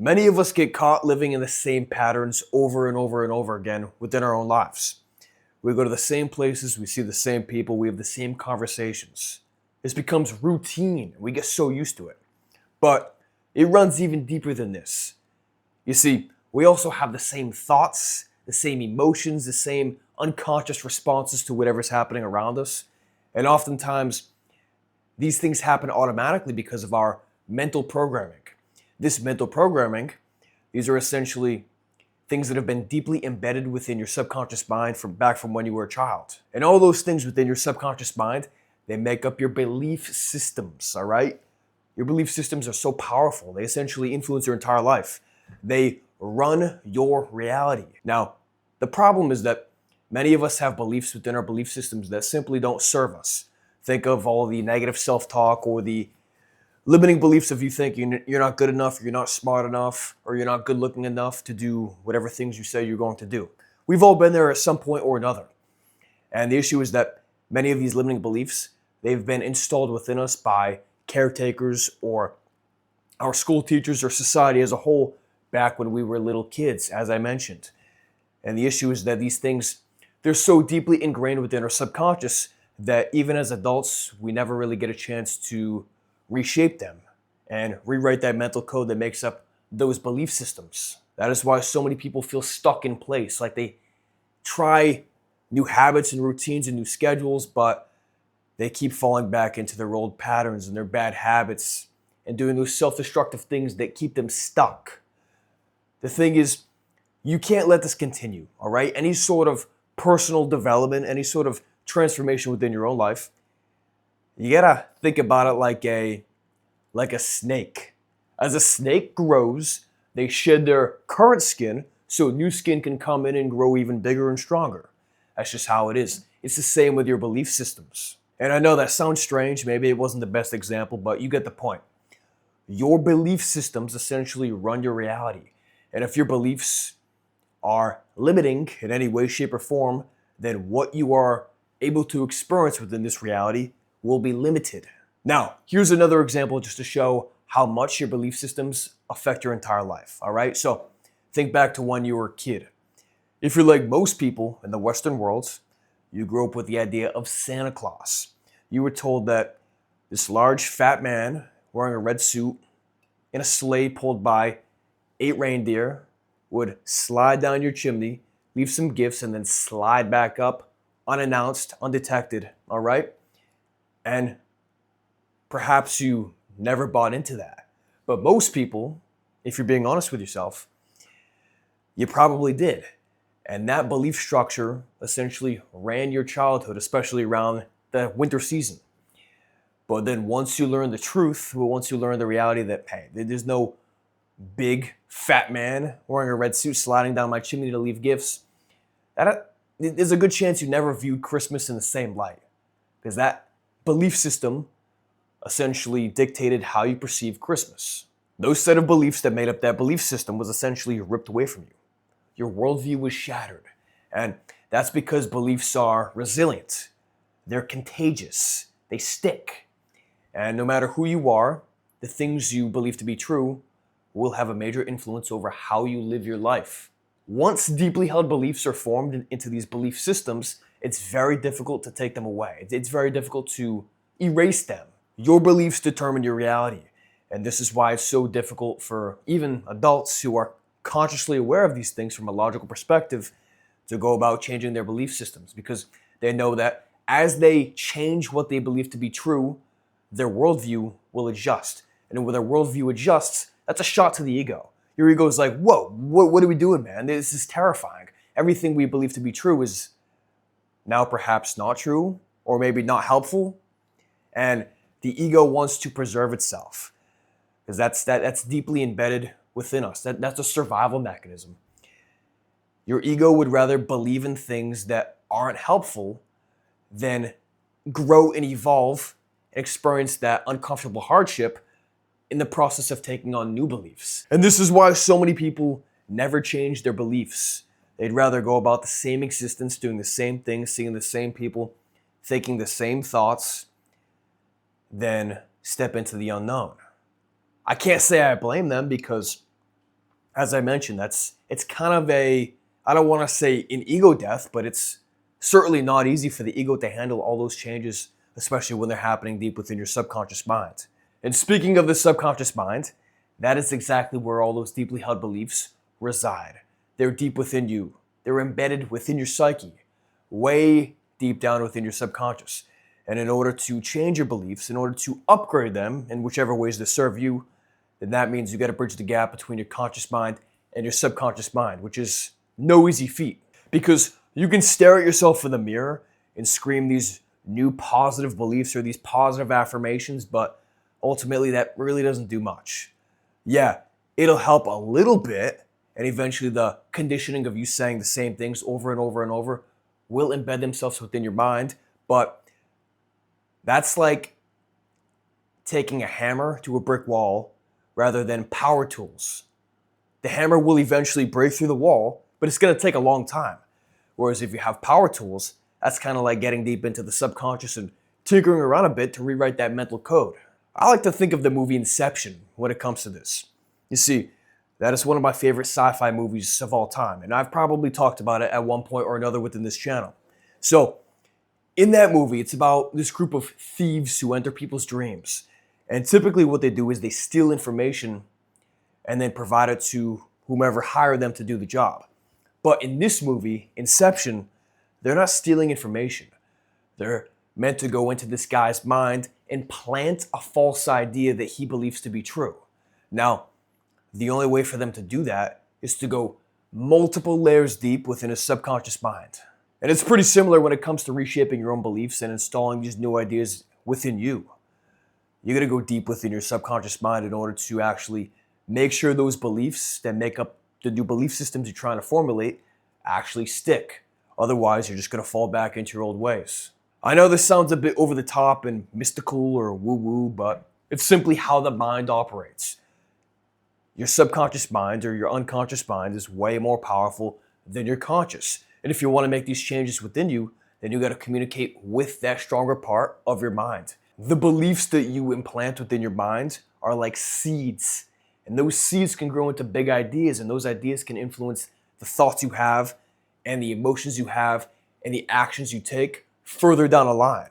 Many of us get caught living in the same patterns over and over and over again within our own lives. We go to the same places, we see the same people, we have the same conversations. This becomes routine. We get so used to it. But it runs even deeper than this. You see, we also have the same thoughts, the same emotions, the same unconscious responses to whatever's happening around us. And oftentimes, these things happen automatically because of our mental programming. This mental programming, these are essentially things that have been deeply embedded within your subconscious mind from when you were a child. And all those things within your subconscious mind, they make up your belief systems, all right? Your belief systems are so powerful. They essentially influence your entire life. They run your reality. Now, the problem is that many of us have beliefs within our belief systems that simply don't serve us. Think of all the negative self-talk or the limiting beliefs of you thinking you're not good enough, you're not smart enough, or you're not good looking enough to do whatever things you say you're going to do. We've all been there at some point or another. And the issue is that many of these limiting beliefs, they've been installed within us by caretakers or our school teachers or society as a whole back when we were little kids, as I mentioned. And the issue is that these things, they're so deeply ingrained within our subconscious that even as adults, we never really get a chance to reshape them and rewrite that mental code that makes up those belief systems. That is why so many people feel stuck in place, like they try new habits and routines and new schedules, but they keep falling back into their old patterns and their bad habits and doing those self-destructive things that keep them stuck. The thing is, you can't let this continue, all right? Any sort of personal development, any sort of transformation within your own life, you gotta think about it like a snake. As a snake grows, they shed their current skin so new skin can come in and grow even bigger and stronger. That's just how it is. It's the same with your belief systems. And I know that sounds strange, maybe it wasn't the best example, but you get the point. Your belief systems essentially run your reality. And if your beliefs are limiting in any way, shape, or form, then what you are able to experience within this reality will be limited. Now, here's another example just to show how much your belief systems affect your entire life, all right? So think back to when you were a kid. If you're like most people in the Western world, you grew up with the idea of Santa Claus. You were told that this large, fat man wearing a red suit in a sleigh pulled by 8 reindeer would slide down your chimney, leave some gifts, and then slide back up unannounced, undetected, all right? And perhaps you never bought into that. But most people, if you're being honest with yourself, you probably did. And that belief structure essentially ran your childhood, especially around the winter season. But then once you learn the truth, once you learn the reality that, hey, there's no big fat man wearing a red suit sliding down my chimney to leave gifts, there's a good chance you never viewed Christmas in the same light. Because that belief system essentially dictated how you perceive Christmas. Those set of beliefs that made up that belief system was essentially ripped away from you. Your worldview was shattered. And that's because beliefs are resilient. They're contagious. They stick. And no matter who you are, the things you believe to be true will have a major influence over how you live your life. Once deeply held beliefs are formed into these belief systems, it's very difficult to take them away. It's very difficult to erase them. Your beliefs determine your reality. And this is why it's so difficult for even adults who are consciously aware of these things from a logical perspective to go about changing their belief systems, because they know that as they change what they believe to be true, their worldview will adjust. And when their worldview adjusts, that's a shot to the ego. Your ego is like, whoa, what are we doing, man? This is terrifying. Everything we believe to be true is now perhaps not true, or maybe not helpful. And the ego wants to preserve itself, because that's deeply embedded within us. That's a survival mechanism. Your ego would rather believe in things that aren't helpful than grow and evolve and experience that uncomfortable hardship in the process of taking on new beliefs. And this is why so many people never change their beliefs. They'd rather go about the same existence, doing the same things, seeing the same people, thinking the same thoughts, than step into the unknown. I can't say I blame them, because As I mentioned, it's kind of I don't want to say an ego death, but it's certainly not easy for the ego to handle all those changes, especially when they're happening deep within your subconscious mind. And speaking of the subconscious mind, that is exactly where all those deeply held beliefs reside. They're deep within you. They're embedded within your psyche, way deep down within your subconscious. And in order to change your beliefs, in order to upgrade them in whichever ways they serve you, then that means you got to bridge the gap between your conscious mind and your subconscious mind, which is no easy feat. Because you can stare at yourself in the mirror and scream these new positive beliefs or these positive affirmations, but ultimately that really doesn't do much. Yeah, it'll help a little bit, and eventually the conditioning of you saying the same things over and over and over will embed themselves within your mind, but that's like taking a hammer to a brick wall rather than power tools. The hammer will eventually break through the wall, but it's going to take a long time. Whereas if you have power tools, that's kind of like getting deep into the subconscious and tinkering around a bit to rewrite that mental code. I like to think of the movie Inception when it comes to this. You see, that is one of my favorite sci-fi movies of all time, and I've probably talked about it at one point or another within this channel. So, in that movie, it's about this group of thieves who enter people's dreams. And typically what they do is they steal information and then provide it to whomever hired them to do the job. But in this movie, Inception, they're not stealing information. They're meant to go into this guy's mind and plant a false idea that he believes to be true. Now, the only way for them to do that is to go multiple layers deep within his subconscious mind. And it's pretty similar when it comes to reshaping your own beliefs and installing these new ideas within you. You gotta go deep within your subconscious mind in order to actually make sure those beliefs that make up the new belief systems you're trying to formulate actually stick. Otherwise, you're just gonna fall back into your old ways. I know this sounds a bit over the top and mystical or woo-woo, but it's simply how the mind operates. Your subconscious mind or your unconscious mind is way more powerful than your conscious. And if you want to make these changes within you, then you got to communicate with that stronger part of your mind. The beliefs that you implant within your mind are like seeds. And those seeds can grow into big ideas, and those ideas can influence the thoughts you have and the emotions you have and the actions you take further down the line.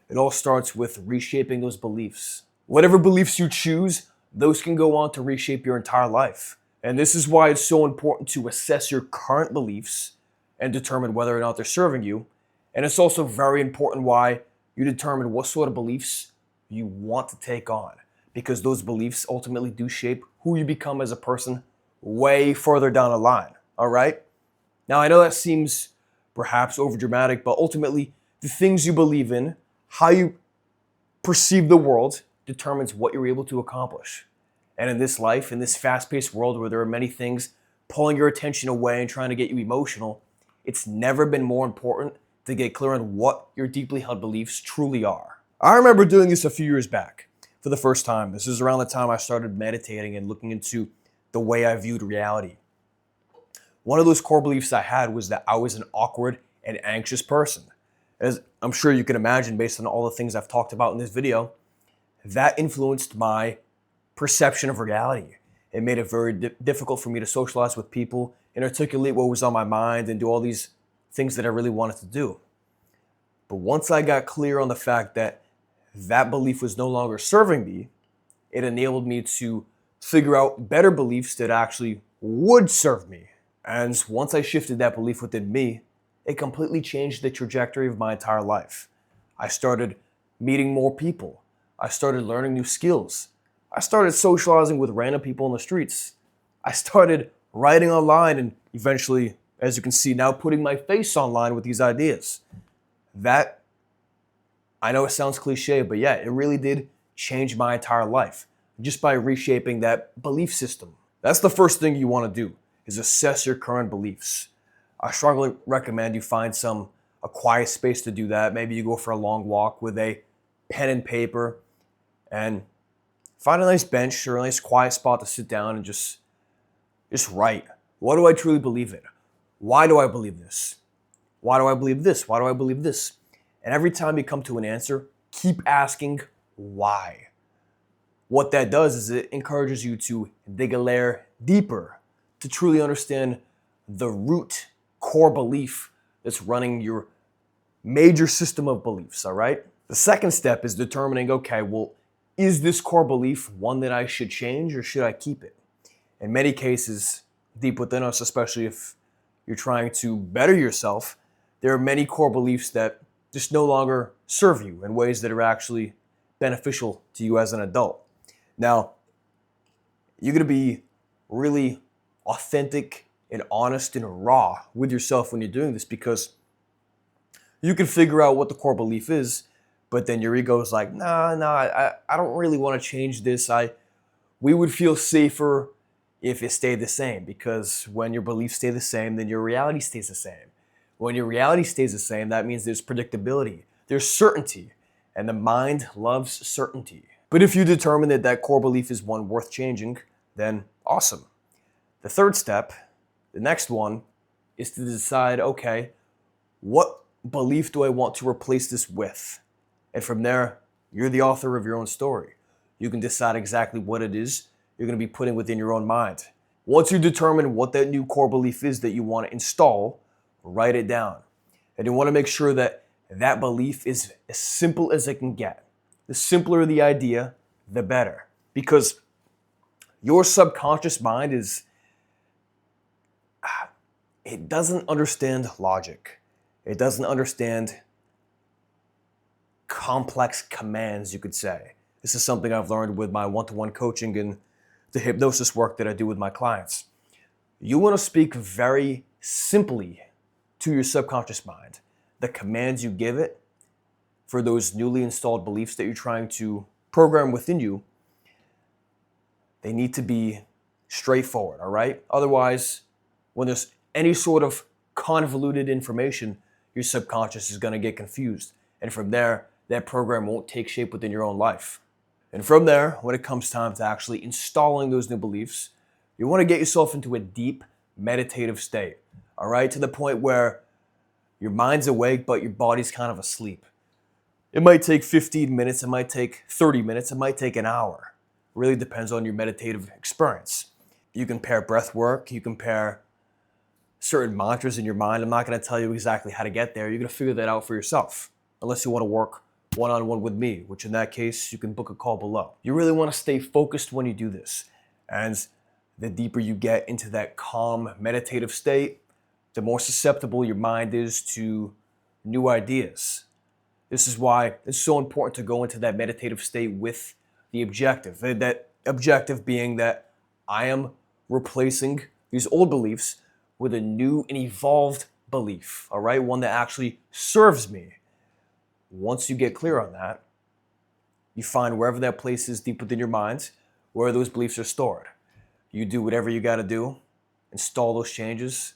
It all starts with reshaping those beliefs. Whatever beliefs you choose, those can go on to reshape your entire life. And this is why it's so important to assess your current beliefs and determine whether or not they're serving you. And it's also very important why you determine what sort of beliefs you want to take on, because those beliefs ultimately do shape who you become as a person way further down the line, all right? Now, I know that seems perhaps overdramatic, but ultimately, the things you believe in, how you perceive the world, determines what you're able to accomplish. And in this life, in this fast-paced world where there are many things pulling your attention away and trying to get you emotional, it's never been more important to get clear on what your deeply held beliefs truly are. I remember doing this a few years back for the first time. This is around the time I started meditating and looking into the way I viewed reality. One of those core beliefs I had was that I was an awkward and anxious person. As I'm sure you can imagine based on all the things I've talked about in this video, that influenced my perception of reality. It made it very difficult for me to socialize with people and articulate what was on my mind and do all these things that I really wanted to do. But once I got clear on the fact that that belief was no longer serving me, it enabled me to figure out better beliefs that actually would serve me. And once I shifted that belief within me, it completely changed the trajectory of my entire life. I started meeting more people. I started learning new skills. I started socializing with random people on the streets. I started writing online and eventually, as you can see now, putting my face online with these ideas. That, I know it sounds cliche, but yeah, it really did change my entire life just by reshaping that belief system. That's the first thing you want to do, is assess your current beliefs. I strongly recommend you find a quiet space to do that. Maybe you go for a long walk with a pen and paper and find a nice bench or a nice quiet spot to sit down and just write. What do I truly believe in? Why do I believe this? Why do I believe this? Why do I believe this? And every time you come to an answer, keep asking why. What that does is it encourages you to dig a layer deeper to truly understand the root core belief that's running your major system of beliefs, all right? The second step is determining, okay, well, is this core belief one that I should change or should I keep it? In many cases, deep within us, especially if you're trying to better yourself, there are many core beliefs that just no longer serve you in ways that are actually beneficial to you as an adult. Now, you're going to be really authentic and honest and raw with yourself when you're doing this, because you can figure out what the core belief is, but then your ego is like, nah, I don't really want to change this. We would feel safer if it stayed the same, because when your beliefs stay the same, then your reality stays the same. When your reality stays the same, that means there's predictability, there's certainty, and the mind loves certainty. But if you determine that that core belief is one worth changing, then awesome. The third step, the next one, is to decide, okay, what belief do I want to replace this with? And from there, you're the author of your own story. You can decide exactly what it is you're going to be putting within your own mind. Once you determine what that new core belief is that you want to install, write it down. And you want to make sure that that belief is as simple as it can get. The simpler the idea, the better. Because your subconscious mind it doesn't understand logic. It doesn't understand complex commands, you could say. This is something I've learned with my one-to-one coaching and the hypnosis work that I do with my clients. You want to speak very simply to your subconscious mind. The commands you give it for those newly installed beliefs that you're trying to program within you, they need to be straightforward, all right? Otherwise, when there's any sort of convoluted information, your subconscious is going to get confused. And from there, that program won't take shape within your own life. And from there, when it comes time to actually installing those new beliefs, you want to get yourself into a deep meditative state, all right? To the point where your mind's awake, but your body's kind of asleep. It might take 15 minutes, it might take 30 minutes, it might take an hour. It really depends on your meditative experience. You can pair breath work, you can pair certain mantras in your mind. I'm not going to tell you exactly how to get there. You're going to figure that out for yourself, unless you want to work one-on-one with me, which in that case, you can book a call below. You really want to stay focused when you do this. And the deeper you get into that calm, meditative state, the more susceptible your mind is to new ideas. This is why it's so important to go into that meditative state with the objective. That objective being that I am replacing these old beliefs with a new and evolved belief, all right? One that actually serves me. Once you get clear on that, you find wherever that place is deep within your mind, where those beliefs are stored. You do whatever you got to do, install those changes,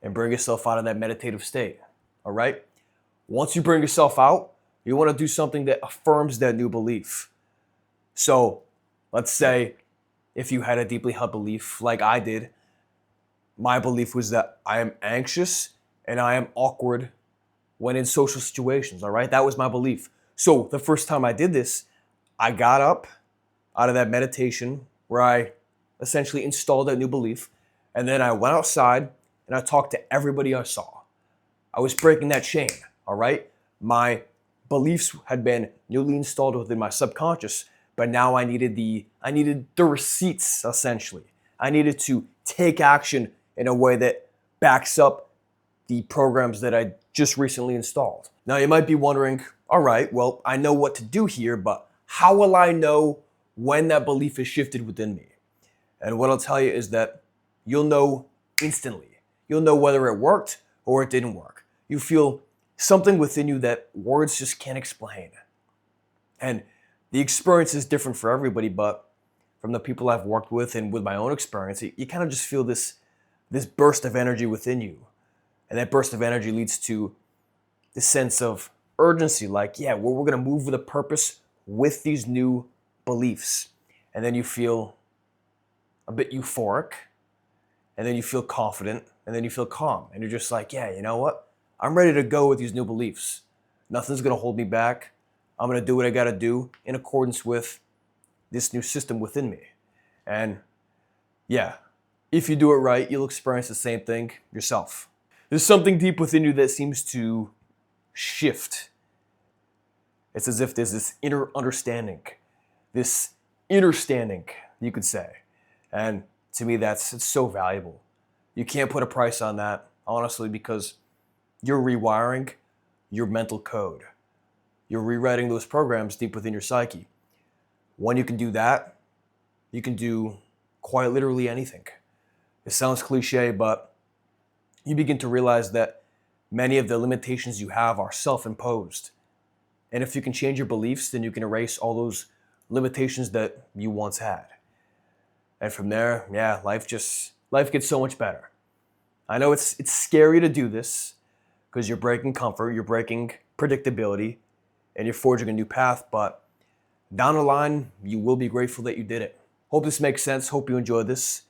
and bring yourself out of that meditative state, all right? Once you bring yourself out, you want to do something that affirms that new belief. So let's say if you had a deeply held belief like I did, my belief was that I am anxious and I am awkward when in social situations, all right? That was my belief. So the first time I did this, I got up out of that meditation where I essentially installed that new belief, and then I went outside and I talked to everybody I saw. I was breaking that chain, all right? My beliefs had been newly installed within my subconscious, but now I needed the receipts, essentially. I needed to take action in a way that backs up the programs that I just recently installed. Now you might be wondering, all right, well, I know what to do here, but how will I know when that belief is shifted within me? And what I'll tell you is that you'll know instantly. You'll know whether it worked or it didn't work. You feel something within you that words just can't explain. And the experience is different for everybody, but from the people I've worked with and with my own experience, you kind of just feel this burst of energy within you. And that burst of energy leads to this sense of urgency, like, yeah, well, we're going to move with a purpose with these new beliefs. And then you feel a bit euphoric, and then you feel confident, and then you feel calm. And you're just like, yeah, you know what? I'm ready to go with these new beliefs. Nothing's going to hold me back. I'm going to do what I got to do in accordance with this new system within me. And yeah, If you do it right, you'll experience the same thing yourself. There's something deep within you that seems to shift. It's as if there's this inner understanding, this inner standing, you could say. And to me, it's so valuable. You can't put a price on that, honestly, because you're rewiring your mental code. You're rewriting those programs deep within your psyche. When you can do that, you can do quite literally anything. It sounds cliche, but you begin to realize that many of the limitations you have are self-imposed. And if you can change your beliefs, then you can erase all those limitations that you once had. And from there, yeah, life gets so much better. I know it's scary to do this because you're breaking comfort, you're breaking predictability, and you're forging a new path, but down the line, you will be grateful that you did it. Hope this makes sense. Hope you enjoyed this.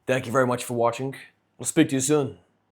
Thank you very much for watching. We'll speak to you soon.